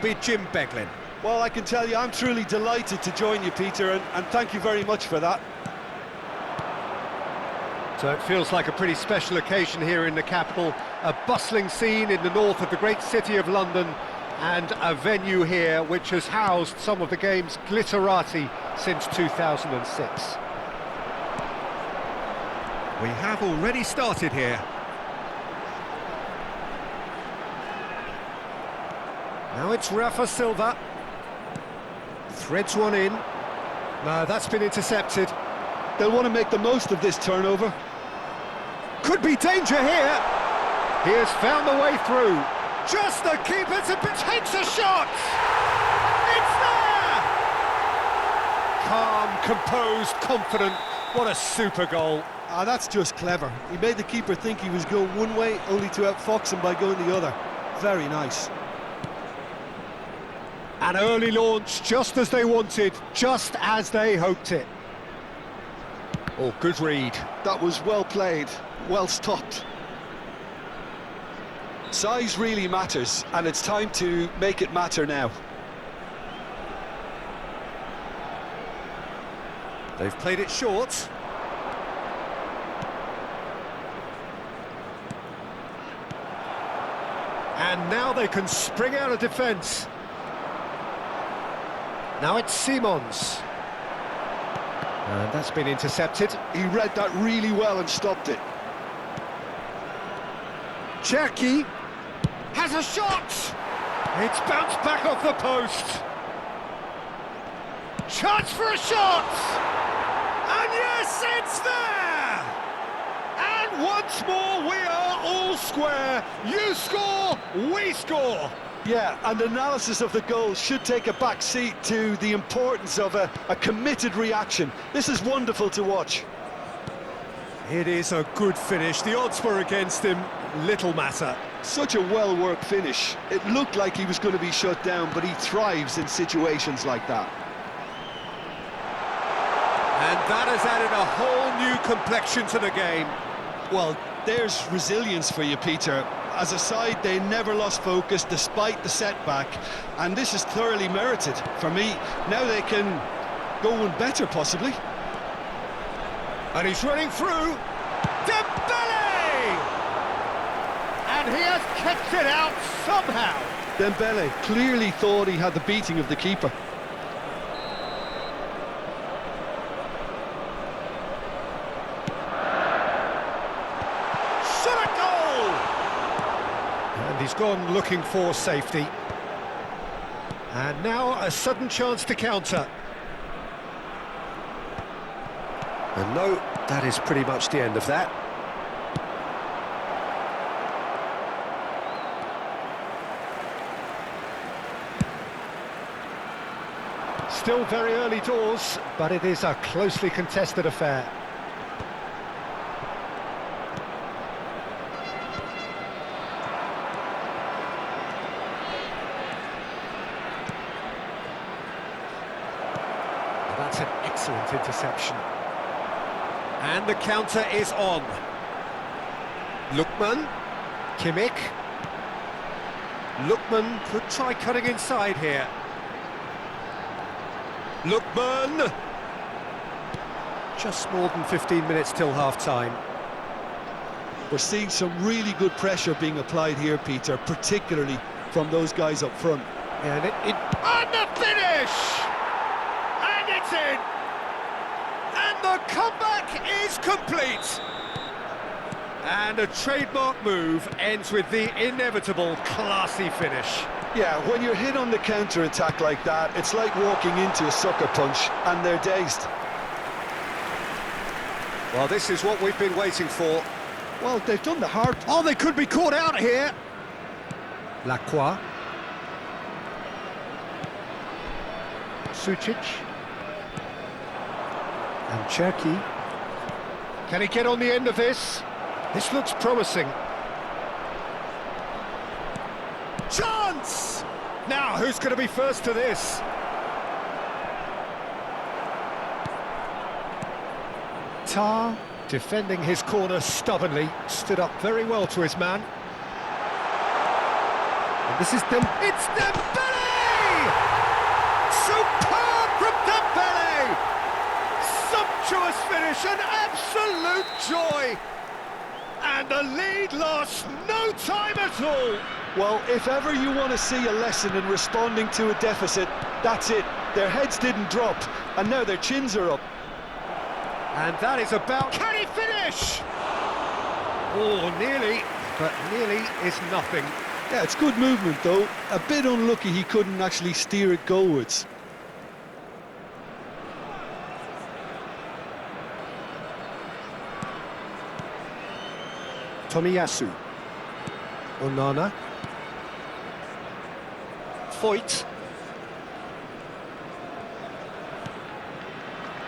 be Jim Beglin. Well, I can tell you, I'm truly delighted to join you, Peter, and thank you very much for that. So it feels like a pretty special occasion here in the capital, a bustling scene in the north of the great city of London, and a venue here which has housed some of the game's glitterati since 2006. We have already started here. Now it's Rafa Silva. Threads one in. No, that's been intercepted. They'll want to make the most of this turnover. Could be danger here. He has found the way through. Just the keeper takes a shot. It's there! Calm, composed, confident. What a super goal. Ah, that's just clever. He made the keeper think he was going one way, only to outfox him by going the other. Very nice. An early launch, just as they wanted, just as they hoped it. Oh, good read. That was well played, well stopped. Size really matters, and it's time to make it matter now. They've played it short. And now they can spring out of defence. Now it's Simons. And that's been intercepted. He read that really well and stopped it. Cherki has a shot! It's bounced back off the post. Chance for a shot! And yes, it's there! And once more we are all square. You score, we score. Yeah, and analysis of the goal should take a back seat to the importance of a committed reaction. This is wonderful to watch. It is a good finish. The odds were against him. Little matter. Such a well-worked finish. It looked like he was going to be shut down, but he thrives in situations like that. And that has added a whole new complexion to the game. Well, there's resilience for you, Peter. As a side, they never lost focus despite the setback, and this is thoroughly merited. For me, now they can go one better, possibly. And he's running through. Dembele! And he has kept it out somehow. Dembele clearly thought he had the beating of the keeper. And he's gone looking for safety. And now a sudden chance to counter. And no, that is pretty much the end of that. Still very early doors, but it is a closely contested affair. That's an excellent interception. And the counter is on. Lookman, Kimmich. Lookman could try cutting inside here. Lookman! Just more than 15 minutes till half-time. We're seeing some really good pressure being applied here, Peter, particularly from those guys up front. And and the finish! And it's in! And the comeback is complete! And a trademark move ends with the inevitable classy finish. Yeah, when you're hit on the counter-attack like that, it's like walking into a sucker punch, and they're dazed. Well, this is what we've been waiting for. Well, they've done the hard... Oh, they could be caught out here! Lacroix. Sucic. And Cherki. Can he get on the end of this? This looks promising. Chance! Now, who's going to be first to this? Tar, defending his corner stubbornly, stood up very well to his man. And this is It's Dembele! the lead lost, no time at all. Well, if ever you want to see a lesson in responding to a deficit, that's it. Their heads didn't drop, and now their chins are up. And that is about... Can he finish? Oh, nearly, but nearly is nothing. Yeah, it's good movement, though. A bit unlucky he couldn't actually steer it goalwards. Tomiyasu. Onana. Foyt.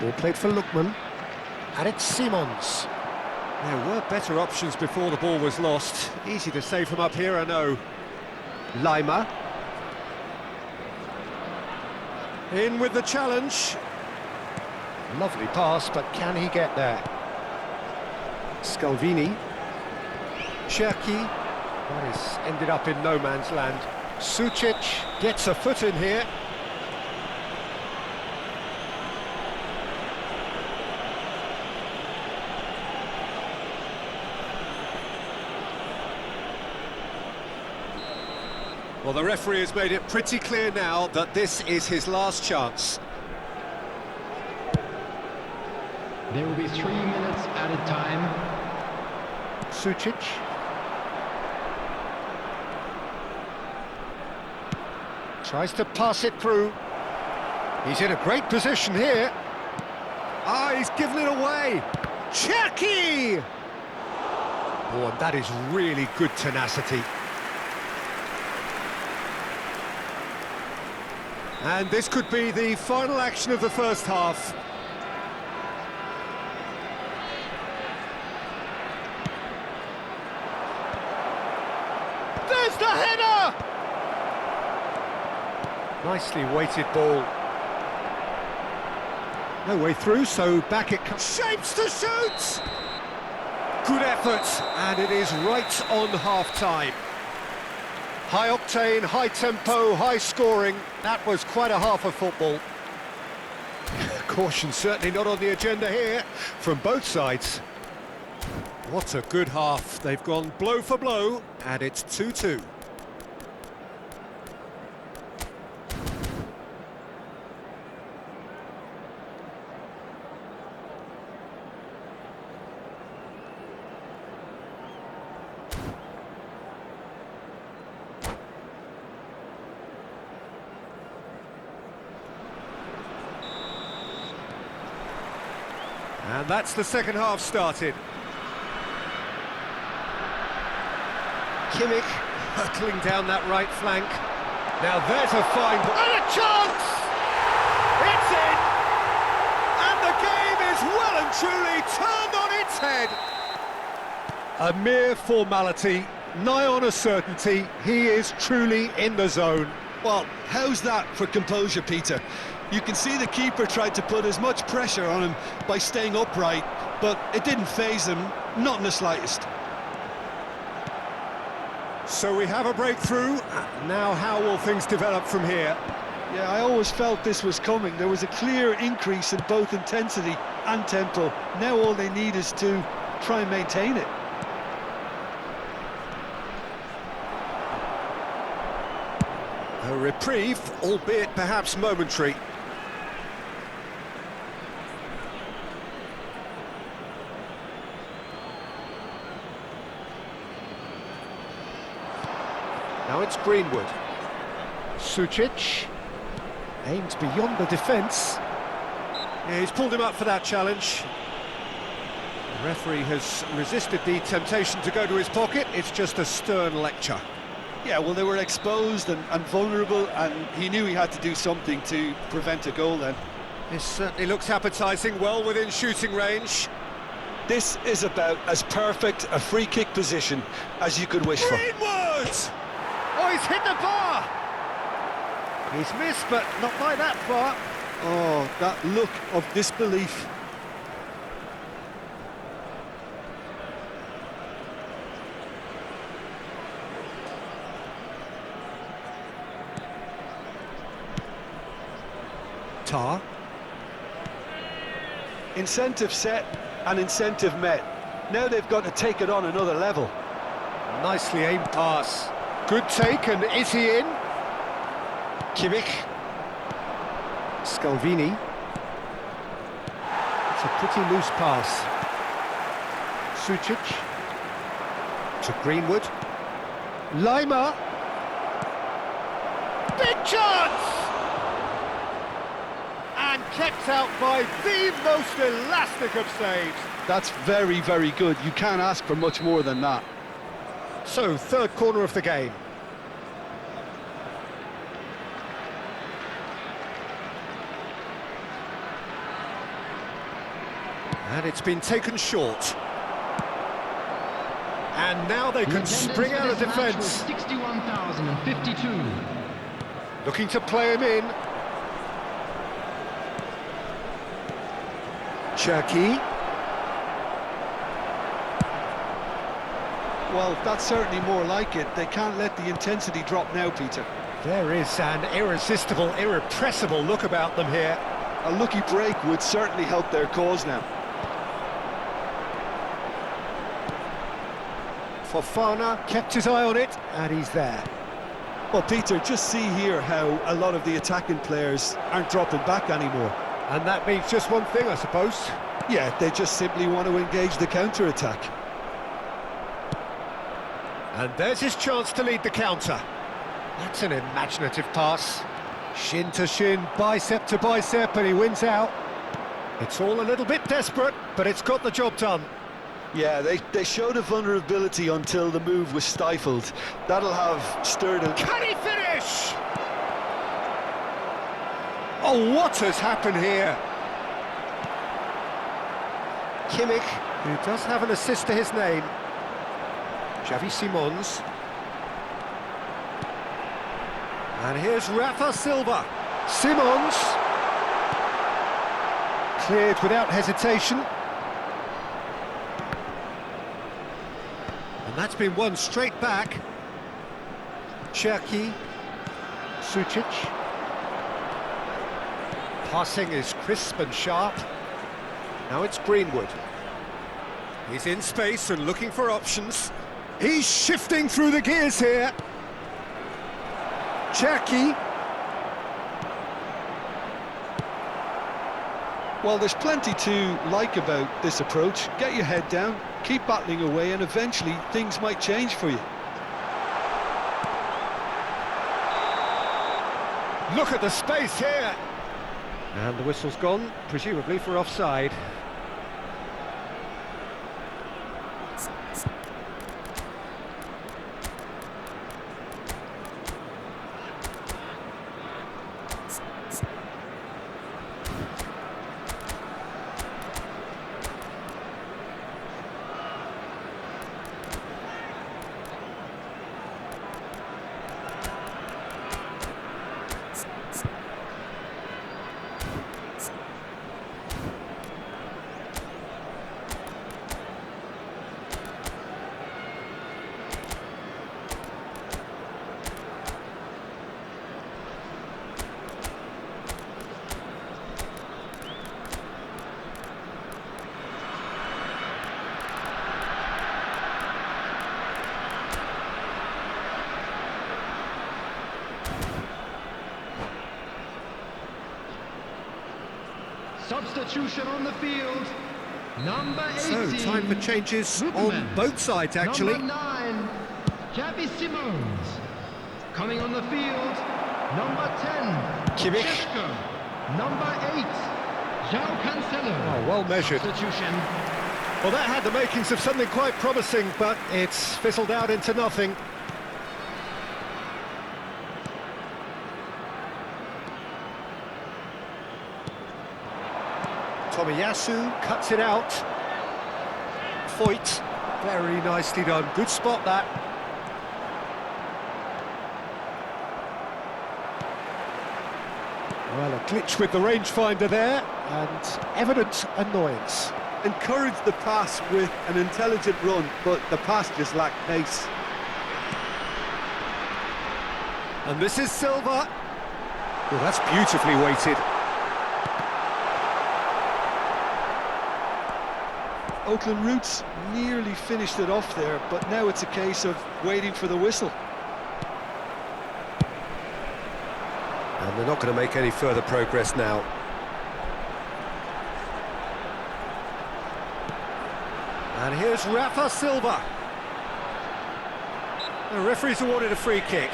Ball played for Lookman. And it's Simons. There were better options before the ball was lost. Easy to say from up here, I know. Lima. In with the challenge. Lovely pass, but can he get there? Scalvini. Cherki. That is ended up in no man's land. Sucic gets a foot in here. Well, the referee has made it pretty clear now that this is his last chance. There will be 3 minutes added time. Sucic. Tries to pass it through. He's in a great position here. Ah, he's given it away. Cherki! Oh, and that is really good tenacity. And this could be the final action of the first half. There's the header! Nicely weighted ball. No way through, so back it comes. Shapes to shoot! Good effort, and it is right on half-time. High octane, high tempo, high scoring. That was quite a half of football. Caution certainly not on the agenda here from both sides. What a good half. They've gone blow for blow, and it's 2-2. And that's the second half started. Kimmich hurtling down that right flank. Now there's a fine ball. And a chance! It's in! And the game is well and truly turned on its head. A mere formality, nigh on a certainty. He is truly in the zone. Well, how's that for composure, Peter? You can see the keeper tried to put as much pressure on him by staying upright, but it didn't faze him, not in the slightest. So we have a breakthrough. Now how will things develop from here? Yeah, I always felt this was coming. There was a clear increase in both intensity and tempo. Now all they need is to try and maintain it. A reprieve, albeit perhaps momentary. Now it's Greenwood. Sucic aims beyond the defence. Yeah, he's pulled him up for that challenge. The referee has resisted the temptation to go to his pocket. It's just a stern lecture. Yeah, well, they were exposed and vulnerable, and he knew he had to do something to prevent a goal then. This certainly looks appetising, well within shooting range. This is about as perfect a free kick position as you could wish for. Greenwood! Oh, he's hit the bar! He's missed, but not by that far. Oh, that look of disbelief. Tar. Incentive set and incentive met. Now they've got to take it on another level. Nicely aimed pass. Good take, and is he in? Kimmich. Scalvini. It's a pretty loose pass. Sucic. To Greenwood. Lima. Big chance! And kept out by the most elastic of saves. That's very, very good. You can't ask for much more than that. So, third corner of the game. And it's been taken short. And now they can spring out of defence. 61,052. Looking to play him in. Cherki. Well, that's certainly more like it. They can't let the intensity drop now, Peter. There is an irresistible, irrepressible look about them here. A lucky break would certainly help their cause now. Fofana kept his eye on it, and he's there. Well, Peter, just see here how a lot of the attacking players aren't dropping back anymore. And that means just one thing, I suppose. Yeah, they just simply want to engage the counter-attack. And there's his chance to lead the counter. That's an imaginative pass. Shin to shin, bicep to bicep, and he wins out. It's all a little bit desperate, but it's got the job done. Yeah, they showed a vulnerability until the move was stifled. That'll have stirred a... Can he finish? Oh, what has happened here? Kimmich, who does have an assist to his name. Xavi Simons. And here's Rafa Silva. Simons. Cleared without hesitation. And that's been won straight back. Cherki. Sucic. Passing is crisp and sharp. Now it's Greenwood. He's in space and looking for options. He's shifting through the gears here. Cherki. Well, there's plenty to like about this approach. Get your head down, keep battling away, and eventually things might change for you. Look at the space here. And the whistle's gone, presumably for offside. Substitution on the field. Number 18. So, time for changes on both sides, actually. Number 9, Xavi Simons. Coming on the field, number 10, Kimmich. Šeško. Number 8, João Cancelo. Oh, well measured. Substitution. Well, that had the makings of something quite promising, but it's fizzled out into nothing. Tomiyasu cuts it out. Foyt, very nicely done. Good spot, that. Well, a glitch with the rangefinder there, and evident annoyance. Encourage the pass with an intelligent run, but the pass just lacked pace. And this is Silva. Well, that's beautifully weighted. Oakland Roots nearly finished it off there, but now it's a case of waiting for the whistle. And they're not going to make any further progress now. And here's Rafa Silva. The referee's awarded a free kick.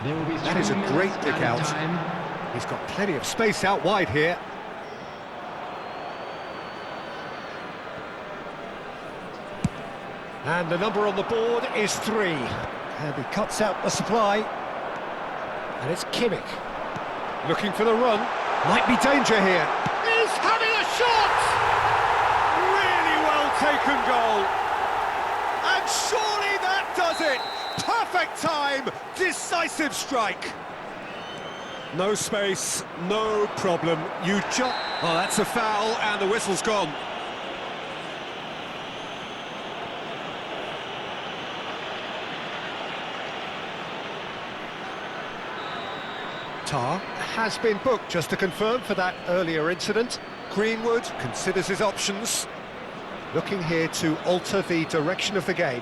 There will be That is a 3 great minutes pick added out. time. He's got plenty of space out wide here. And the number on the board is 3. And he cuts out the supply. And it's Kimmich. Looking for the run. Might be danger here. He's having a shot! Really well taken goal. And surely that does it. Perfect time, decisive strike. No space, no problem. You just... Oh, that's a foul, and the whistle's gone. Tar has been booked, just to confirm, for that earlier incident. Greenwood considers his options, looking here to alter the direction of the game.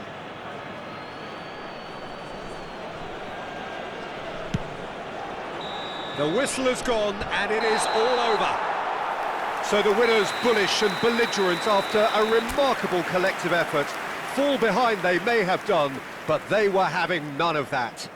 The whistle has gone, and it is all over. So the winners bullish and belligerent after a remarkable collective effort. Fall behind they may have done, but they were having none of that.